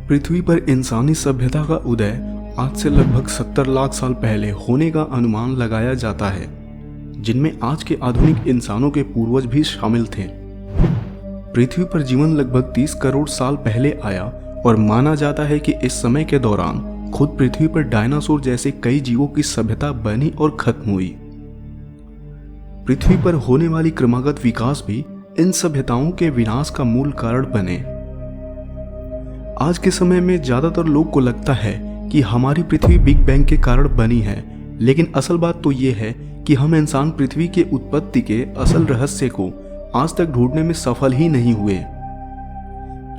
पृथ्वी पर इंसानी सभ्यता का उदय आज से लगभग 70 लाख साल पहले होने का अनुमान लगाया जाता है, जिनमें आज के आधुनिक इंसानों के पूर्वज भी शामिल थे। पृथ्वी पर जीवन लगभग 30 करोड़ साल पहले आया और माना जाता है कि इस समय के दौरान खुद पृथ्वी पर डायनासोर जैसे कई जीवों की सभ्यता बनी और खत्म हुई। पृथ्वी पर होने वाली क्रमागत विकास भी इन सभ्यताओं के विनाश का मूल कारण बने। आज के समय में ज्यादातर लोग को लगता है कि हमारी पृथ्वी बिग बैंग के कारण बनी है, लेकिन असल बात तो ये है कि हम इंसान पृथ्वी के उत्पत्ति के असल रहस्य को आज तक ढूंढने में सफल ही नहीं हुए।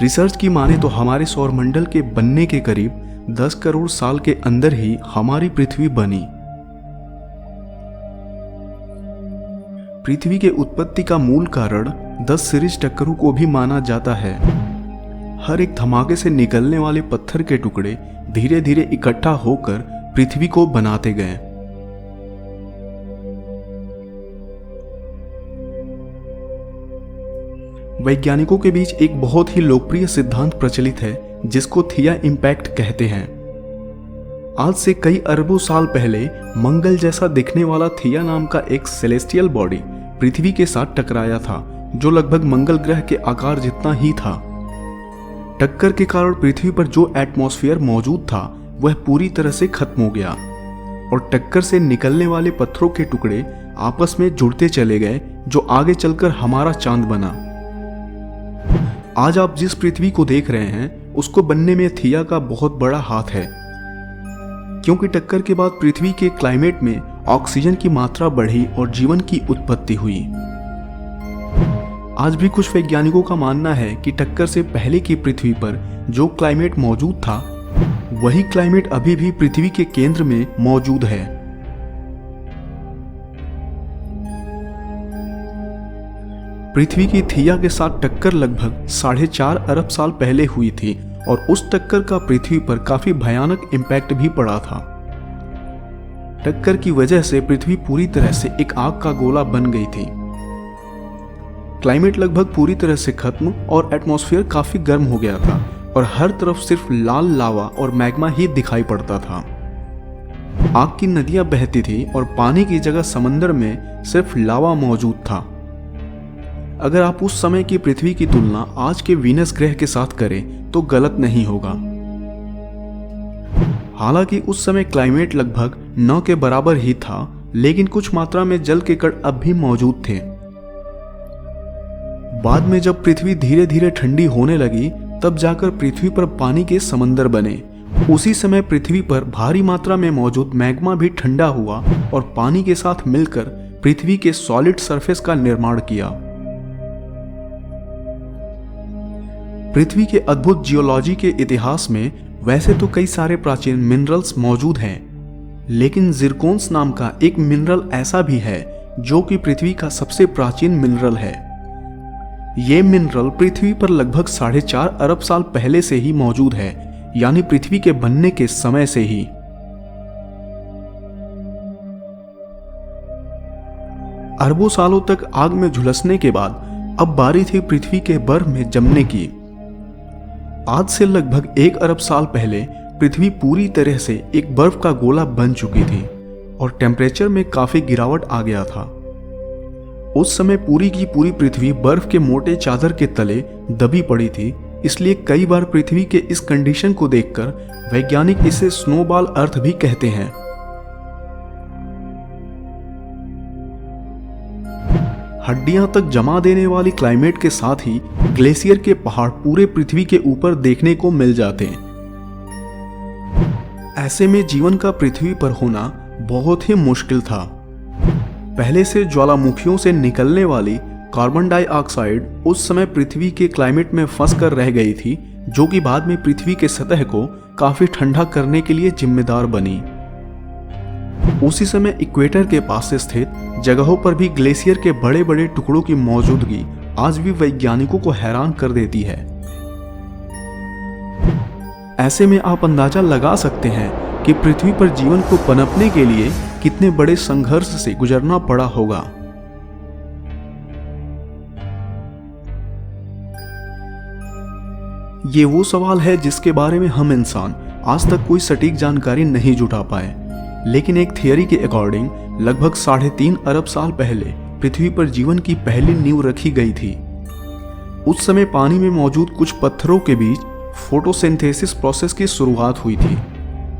रिसर्च की माने तो हमारे सौरमंडल के बनने के करीब 10 करोड़ साल के अंदर ही हमारी पृथ्वी बनी। पृथ्वी के उत्पत्ति का मूल कारण 10 सीरीज टक्करों को भी माना जाता है। हर एक धमाके से निकलने वाले पत्थर के टुकड़े धीरे धीरे इकट्ठा होकर पृथ्वी को बनाते गए। वैज्ञानिकों के बीच एक बहुत ही लोकप्रिय सिद्धांत प्रचलित है जिसको थिया इम्पैक्ट कहते हैं। आज से कई अरबों साल पहले मंगल जैसा दिखने वाला थिया नाम का एक सेलेस्टियल बॉडी पृथ्वी के साथ टकराया था, जो लगभग मंगल ग्रह के आकार जितना ही था। टक्कर के कारण पृथ्वी पर जो एटमॉस्फेयर मौजूद था वह पूरी तरह से खत्म हो गया और टक्कर से निकलने वाले पत्थरों के टुकड़े आपस में जुड़ते चले गए, जो आगे चलकर हमारा चांद बना। आज आप जिस पृथ्वी को देख रहे हैं उसको बनने में थिया का बहुत बड़ा हाथ है, क्योंकि टक्कर के बाद पृथ्वी के क्लाइमेट में ऑक्सीजन की मात्रा बढ़ी और जीवन की उत्पत्ति हुई। आज भी कुछ वैज्ञानिकों का मानना है कि टक्कर से पहले की पृथ्वी पर जो क्लाइमेट मौजूद था वही क्लाइमेट अभी भी पृथ्वी के केंद्र में मौजूद है। पृथ्वी की थिया के साथ टक्कर लगभग 4.5 अरब साल पहले हुई थी और उस टक्कर का पृथ्वी पर काफी भयानक इम्पैक्ट भी पड़ा था। टक्कर की वजह से पृथ्वी पूरी तरह से एक आग का गोला बन गई थी। क्लाइमेट लगभग पूरी तरह से खत्म और एटमॉस्फेयर काफी गर्म हो गया था और हर तरफ सिर्फ लाल लावा और मैग्मा ही दिखाई पड़ता था। आग की नदियां बहती थी और पानी की जगह समंदर में सिर्फ लावा मौजूद था। अगर आप उस समय की पृथ्वी की तुलना आज के वीनस ग्रह के साथ करें तो गलत नहीं होगा। हालांकि उस समय क्लाइमेट लगभग 9 के बराबर ही था, लेकिन कुछ मात्रा में जल के कण अब भी मौजूद थे। बाद में जब पृथ्वी धीरे धीरे ठंडी होने लगी तब जाकर पृथ्वी पर पानी के समंदर बने। उसी समय पृथ्वी पर भारी मात्रा में मौजूद मैग्मा भी ठंडा हुआ और पानी के साथ मिलकर पृथ्वी के सॉलिड सरफेस का निर्माण किया। पृथ्वी के अद्भुत जियोलॉजी के इतिहास में वैसे तो कई सारे प्राचीन मिनरल्स मौजूद हैं, लेकिन जिरकोन्स नाम का एक मिनरल ऐसा भी है जो कि पृथ्वी का सबसे प्राचीन मिनरल है। ये मिनरल पृथ्वी पर लगभग 4.5 अरब साल पहले से ही मौजूद है, यानी पृथ्वी के बनने के समय से ही। अरबों सालों तक आग में झुलसने के बाद अब बारी थी पृथ्वी के बर्फ में जमने की। आज से लगभग 1 अरब साल पहले पृथ्वी पूरी तरह से एक बर्फ का गोला बन चुकी थी और टेम्परेचर में काफी गिरावट आ गया था। उस समय पूरी की पूरी पृथ्वी बर्फ के मोटे चादर के तले दबी पड़ी थी, इसलिए कई बार पृथ्वी के इस कंडीशन को देखकर वैज्ञानिक इसे स्नोबॉल अर्थ भी कहते हैं। हड्डियां तक जमा देने वाली क्लाइमेट के साथ ही ग्लेशियर के पहाड़ पूरे पृथ्वी के ऊपर देखने को मिल जाते हैं। ऐसे में जीवन का पृथ्वी पर होना बहुत ही मुश्किल था। पहले से ज्वालामुखियों से निकलने वाली कार्बन डाइऑक्साइड उस समय पृथ्वी के क्लाइमेट में फंस कर रह गई थी, जो कि बाद में पृथ्वी के सतह को काफी ठंडा करने के लिए जिम्मेदार बनी। उसी समय इक्वेटर के पास स्थित जगहों पर भी ग्लेशियर के बड़े बड़े टुकड़ों की मौजूदगी आज भी वैज्ञानिकों को हैरान कर देती है। ऐसे में आप अंदाजा लगा सकते हैं कि पृथ्वी पर जीवन को पनपने के लिए कितने बड़े संघर्ष से गुजरना पड़ा होगा। ये वो सवाल है जिसके बारे में हम इंसान आज तक कोई सटीक जानकारी नहीं जुटा पाए, लेकिन एक थियरी के अकॉर्डिंग लगभग 3.5 अरब साल पहले पृथ्वी पर जीवन की पहली नींव रखी गई थी। उस समय पानी में मौजूद कुछ पत्थरों के बीच फोटोसिंथेसिस प्रोसेस की शुरुआत हुई थी।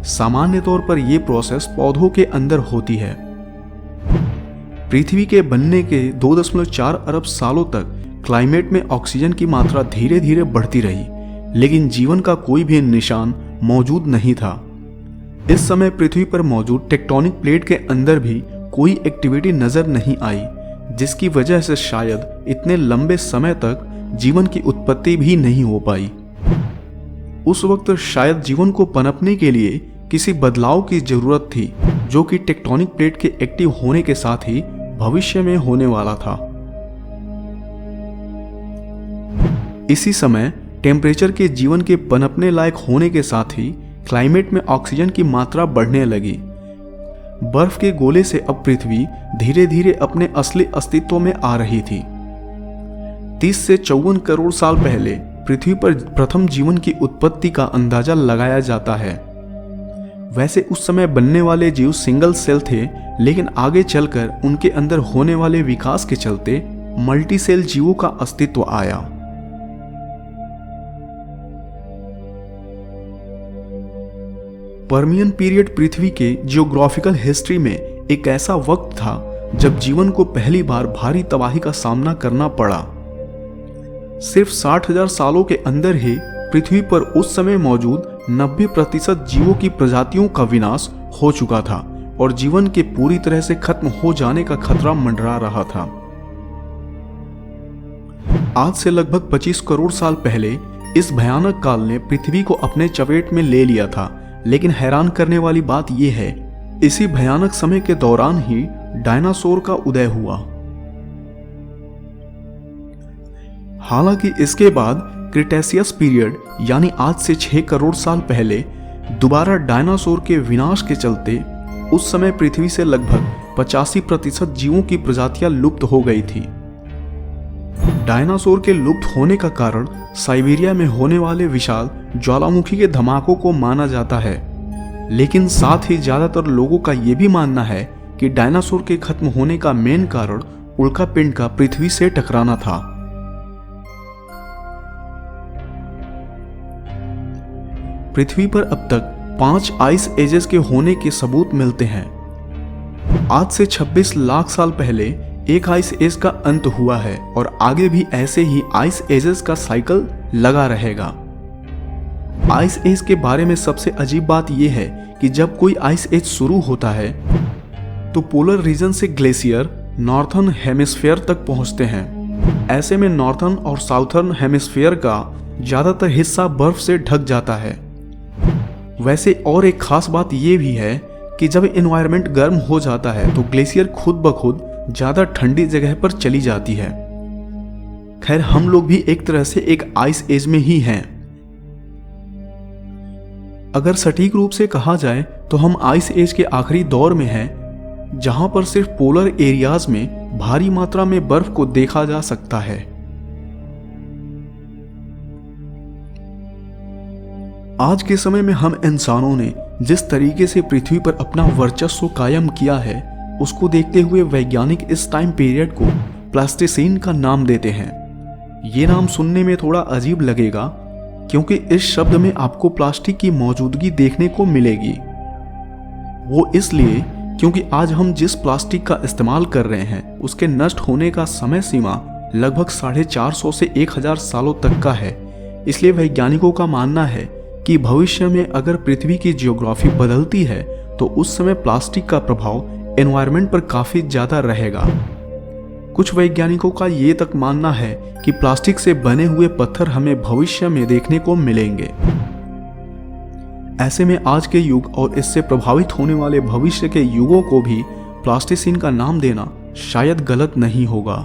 सामान्य तौर पर यह प्रोसेस पौधों के अंदर होती है। पृथ्वी के बनने के 2.4 अरब सालों तक क्लाइमेट में ऑक्सीजन की मात्रा धीरे धीरे बढ़ती रही, लेकिन जीवन का कोई भी निशान मौजूद नहीं था। इस समय पृथ्वी पर मौजूद टेक्टोनिक प्लेट के अंदर भी कोई एक्टिविटी नजर नहीं आई, जिसकी वजह से शायद इतने लंबे समय तक जीवन की उत्पत्ति भी नहीं हो पाई। उस वक्त शायद जीवन को पनपने के लिए किसी बदलाव की जरूरत थी, जो कि टेक्टोनिक प्लेट के एक्टिव होने के साथ ही भविष्य में होने वाला था। इसी समय टेम्परेचर के जीवन के पनपने लायक होने के साथ ही क्लाइमेट में ऑक्सीजन की मात्रा बढ़ने लगी। बर्फ के गोले से अब पृथ्वी धीरे धीरे अपने असली अस्तित्व में आ रही थी। 30 से 54 करोड़ साल पहले पृथ्वी पर प्रथम जीवन की उत्पत्ति का अंदाजा लगाया जाता है। वैसे उस समय बनने वाले जीव सिंगल सेल थे, लेकिन आगे चलकर उनके अंदर होने वाले विकास के चलते मल्टी सेल जीवों का अस्तित्व आया। पर्मियन पीरियड पृथ्वी के जियोग्राफिकल हिस्ट्री में एक ऐसा वक्त था जब जीवन को पहली बार भारी तबाही का सामना करना पड़ा। सिर्फ 60,000 सालों के अंदर ही पृथ्वी पर उस समय मौजूद 90% जीवों की प्रजातियों का विनाश हो चुका था और जीवन के पूरी तरह से खत्म हो जाने का खतरा मंडरा रहा था। आज से लगभग 25 करोड़ साल पहले इस भयानक काल ने पृथ्वी को अपने चपेट में ले लिया था, लेकिन हैरान करने वाली बात यह है, इसी भयानक समय के दौरान ही डायनासोर का उदय हुआ। हालांकि इसके बाद क्रिटेशियस पीरियड यानी आज से 6 करोड़ साल पहले दोबारा डायनासोर के विनाश के चलते उस समय पृथ्वी से लगभग 85% जीवों की प्रजातियां लुप्त हो गई थी। डायनासोर के लुप्त होने का कारण साइबेरिया में होने वाले विशाल ज्वालामुखी के धमाकों को माना जाता है, लेकिन साथ ही ज्यादातर लोगों का यह भी मानना है कि डायनासोर के खत्म होने का मेन कारण उल्कापिंड का पृथ्वी से टकराना था। पृथ्वी पर अब तक 5 आइस एजेस के होने के सबूत मिलते हैं। आज से 26 लाख साल पहले एक आइस एज का अंत हुआ है और आगे भी ऐसे ही आइस एजेस का साइकिल लगा रहेगा। आइस एज के बारे में सबसे अजीब बात यह है कि जब कोई आइस एज शुरू होता है तो पोलर रीजन से ग्लेशियर नॉर्थर्न हेमिस्फीयर तक पहुंचते हैं। ऐसे में नॉर्थर्न और साउथर्न हेमिस्फीयर का ज्यादातर हिस्सा बर्फ से ढक जाता है। वैसे और एक खास बात यह भी है कि जब एनवायरनमेंट गर्म हो जाता है तो ग्लेशियर खुद ब खुद ज्यादा ठंडी जगह पर चली जाती है। खैर, हम लोग भी एक तरह से एक आइस एज में ही हैं। अगर सटीक रूप से कहा जाए तो हम आइस एज के आखिरी दौर में हैं, जहां पर सिर्फ पोलर एरियाज में भारी मात्रा में बर्फ को देखा जा सकता है। आज के समय में हम इंसानों ने जिस तरीके से पृथ्वी पर अपना वर्चस्व कायम किया है, उसको देखते हुए वैज्ञानिक इस टाइम पीरियड को प्लास्टिसीन का नाम देते हैं। ये नाम सुनने में थोड़ा अजीब लगेगा क्योंकि इस शब्द में आपको प्लास्टिक की मौजूदगी देखने को मिलेगी। वो इसलिए क्योंकि आज हम जिस प्लास्टिक का इस्तेमाल कर रहे हैं उसके नष्ट होने का समय सीमा लगभग 450 से 1000 सालों तक का है। इसलिए वैज्ञानिकों का मानना है कि भविष्य में अगर पृथ्वी की जियोग्राफी बदलती है तो उस समय प्लास्टिक का प्रभाव एनवायरनमेंट पर काफी ज्यादा रहेगा। कुछ वैज्ञानिकों का ये तक मानना है कि प्लास्टिक से बने हुए पत्थर हमें भविष्य में देखने को मिलेंगे। ऐसे में आज के युग और इससे प्रभावित होने वाले भविष्य के युगों को भी प्लास्टिसीन का नाम देना शायद गलत नहीं होगा।